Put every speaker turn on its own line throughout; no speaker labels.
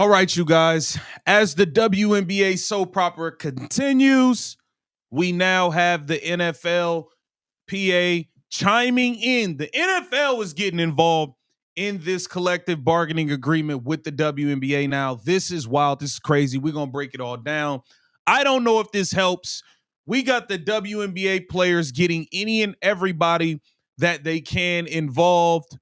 All right, you guys. As the WNBA soap opera continues, we now have the NFLPA chiming in. The NFL is getting involved in this collective bargaining agreement with the WNBA now. This is wild. This is crazy. We're going to break it all down. I don't know if this helps. We got the WNBA players getting any and everybody that they can involved,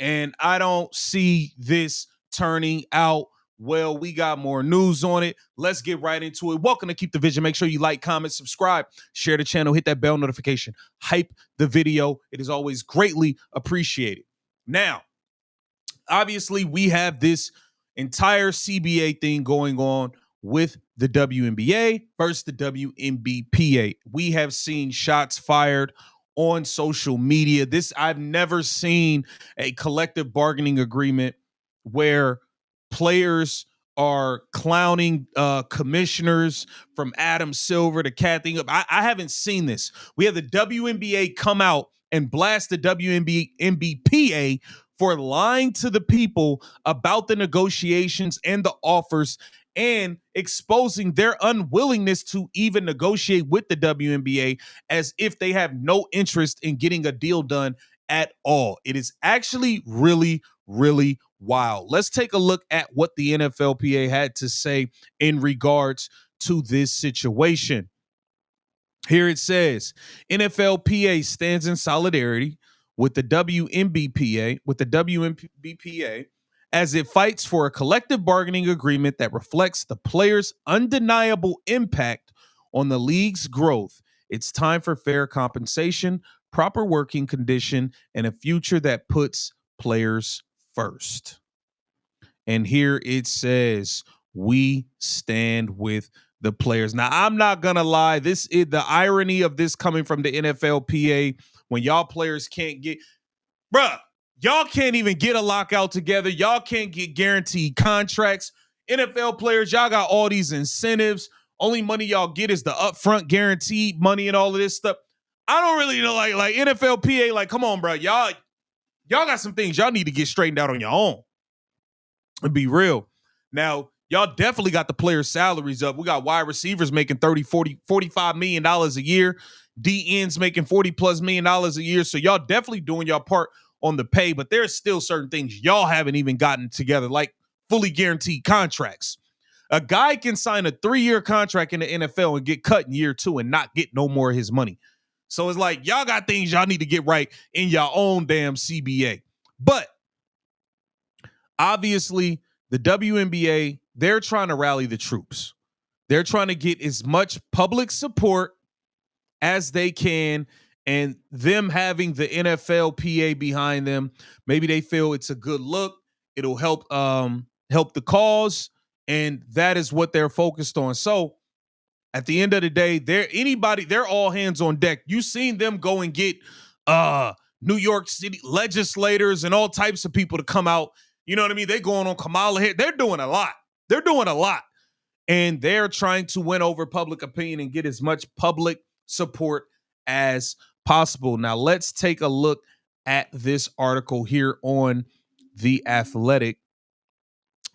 and I don't see this turning out well. We got more news on it. Let's get right into it. Welcome to Keep the Vision. Make sure you like, comment, subscribe, share the channel, hit that bell notification, hype the video. It is always greatly appreciated. Now, obviously, we have this entire CBA thing going on with the WNBA versus the WNBPA. We have seen shots fired on social media. I've never seen a collective bargaining agreement where players are clowning commissioners, from Adam Silver to Kathy. I haven't seen this. We have the WNBA come out and blast the WNBPA for lying to the people about the negotiations and the offers, and exposing their unwillingness to even negotiate with the WNBA, as if they have no interest in getting a deal done at all. It is actually really, really wild. Let's take a look at what the NFLPA had to say in regards to this situation. Here it says, NFLPA stands in solidarity with the WNBPA as it fights for a collective bargaining agreement that reflects the players' undeniable impact on the league's growth. It's time for fair compensation, proper working condition, and a future that puts players first. And here it says, we stand with the players. Now, I'm not gonna lie, this is the irony of this coming from the NFLPA, when y'all players can't get, y'all can't even get a lockout together. Y'all can't get guaranteed contracts. NFL players, y'all got all these incentives. Only money y'all get is the upfront guaranteed money and all of this stuff. I don't really know, like NFLPA, like, come on, bro. Y'all got some things y'all need to get straightened out on your own. And be real. Now, y'all definitely got the players' salaries up. We got wide receivers making $30, $40, $45 million a year. DNs making $40+ million a year. So y'all definitely doing y'all part on the pay, but there's still certain things y'all haven't even gotten together, like fully guaranteed contracts. A guy can sign a 3-year contract in the NFL and get cut in year 2 and not get no more of his money. So it's like, y'all got things y'all need to get right in your own damn CBA. But obviously, the WNBA, they're trying to rally the troops. They're trying to get as much public support as they can, and them having the NFLPA behind them, maybe they feel it's a good look. It'll help the cause, and that is what they're focused on. So at the end of the day, they're all hands on deck. You seen them go and get New York City legislators and all types of people to come out. You know what I mean? They're going on Kamala Harris. They're doing a lot. And they're trying to win over public opinion and get as much public support as possible. Now, let's take a look at this article here on The Athletic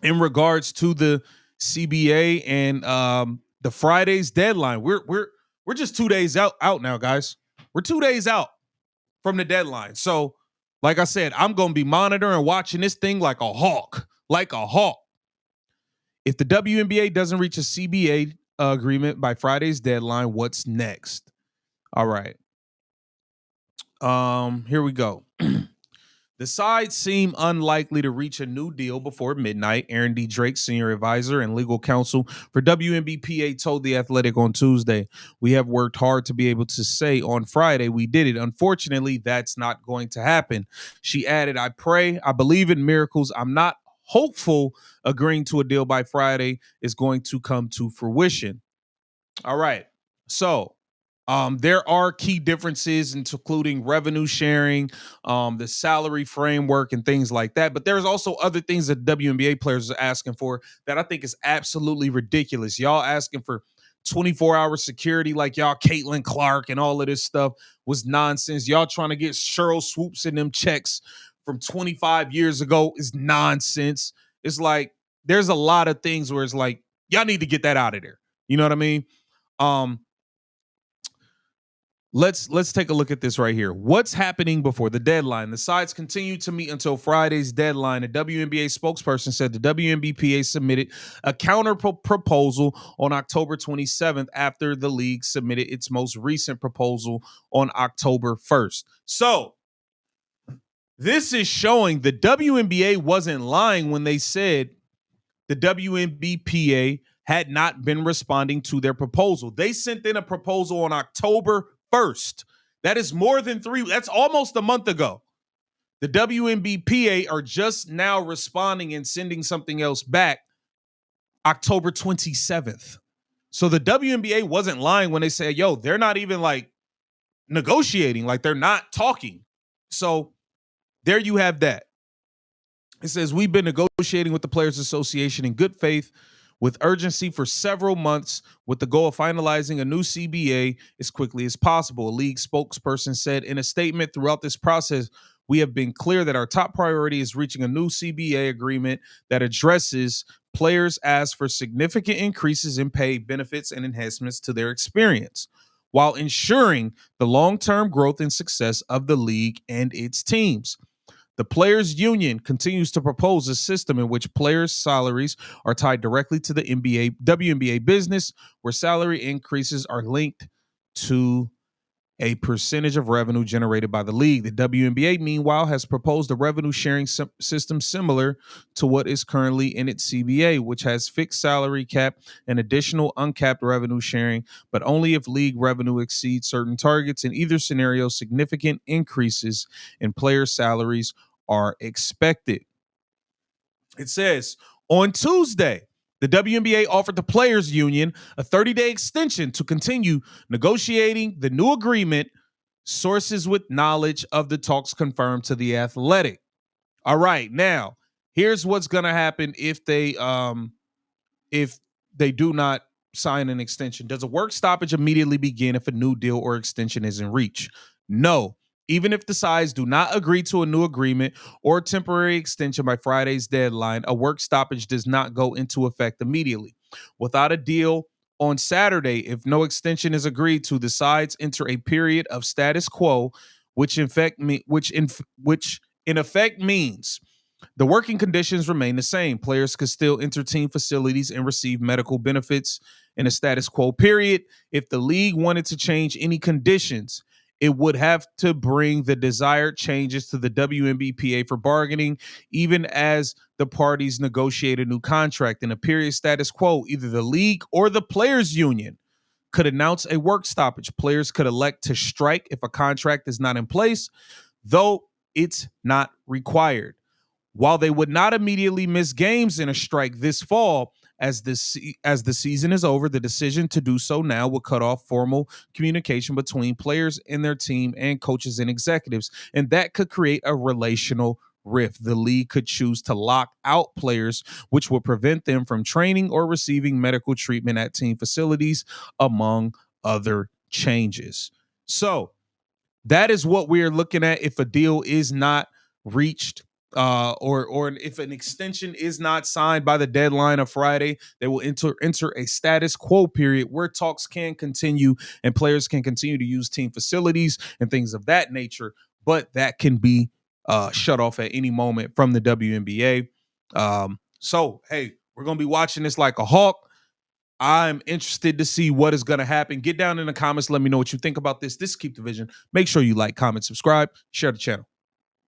in regards to the CBA and the Friday's deadline. We're just 2 days out now, guys. We're 2 days out from the deadline. So, like I said, I'm going to be monitoring and watching this thing like a hawk. If the WNBA doesn't reach a CBA agreement by Friday's deadline, what's next? All right. Here we go. The sides seem unlikely to reach a new deal before midnight. Aaron D. Drake, senior advisor and legal counsel for WNBPA, told The Athletic on Tuesday, "We have worked hard to be able to say on Friday we did it. Unfortunately, that's not going to happen." She added, I believe in miracles. I'm not hopeful agreeing to a deal by Friday is going to come to fruition. All right. So there are key differences, including revenue sharing, the salary framework, and things like that. But there's also other things that WNBA players are asking for that I think is absolutely ridiculous. Y'all asking for 24-hour security like y'all Caitlin Clark and all of this stuff was nonsense. Y'all trying to get Cheryl Swoops in them checks from 25 years ago is nonsense. It's like, there's a lot of things where it's like, y'all need to get that out of there. You know what I mean? Um, let's take a look at this right here. What's happening before the deadline? The sides continue to meet until Friday's deadline. A WNBA spokesperson said the WNBPA submitted a counter proposal on October 27th after the league submitted its most recent proposal on October 1st. So this is showing the WNBA wasn't lying when they said the WNBPA had not been responding to their proposal. They sent in a proposal on October 1st. That is more than that's almost a month ago. The WNBPA are just now responding and sending something else back October 27th. So the WNBA wasn't lying when they said, yo, they're not even like negotiating, like they're not talking. So there you have that. It says, we've been negotiating with the Players Association in good faith with urgency for several months with the goal of finalizing a new CBA as quickly as possible. A league spokesperson said in a statement, throughout this process, we have been clear that our top priority is reaching a new CBA agreement that addresses players ask for significant increases in pay, benefits, and enhancements to their experience, while ensuring the long-term growth and success of the league and its teams. The Players Union continues to propose a system in which players' salaries are tied directly to the WNBA business, where salary increases are linked to a percentage of revenue generated by the league. The WNBA, meanwhile, has proposed a revenue sharing system similar to what is currently in its CBA, which has fixed salary cap and additional uncapped revenue sharing, but only if league revenue exceeds certain targets. In either scenario, significant increases in player salaries are expected. It says, on Tuesday, the WNBA offered the Players Union a 30-day extension to continue negotiating the new agreement. Sources with knowledge of the talks confirmed to The Athletic. All right, now here's what's gonna happen if they do not sign an extension. Does a work stoppage immediately begin if a new deal or extension isn't reached? No. Even if the sides do not agree to a new agreement or temporary extension by Friday's deadline, a work stoppage does not go into effect immediately. Without a deal on Saturday, if no extension is agreed to, the sides enter a period of status quo, which in effect means the working conditions remain the same. Players could still enter team facilities and receive medical benefits in a status quo period. If the league wanted to change any conditions, it would have to bring the desired changes to the WNBPA for bargaining, even as the parties negotiate a new contract. In a period status quo, either the league or the players union could announce a work stoppage. Players could elect to strike if a contract is not in place, though it's not required. While they would not immediately miss games in a strike this fall, as the season is over, the decision to do so now will cut off formal communication between players and their team and coaches and executives, and that could create a relational rift. The league could choose to lock out players, which would prevent them from training or receiving medical treatment at team facilities, among other changes. So that is what we're looking at if a deal is not reached, or if an extension is not signed by the deadline of Friday. They will enter a status quo period where talks can continue and players can continue to use team facilities and things of that nature, but that can be shut off at any moment from the WNBA. So hey, we're gonna be watching this like a hawk. I'm interested to see what is going to happen. Get down in the comments. Let me know what you think about this. This is Keep the Vision. Make sure you like, comment, subscribe, share the channel.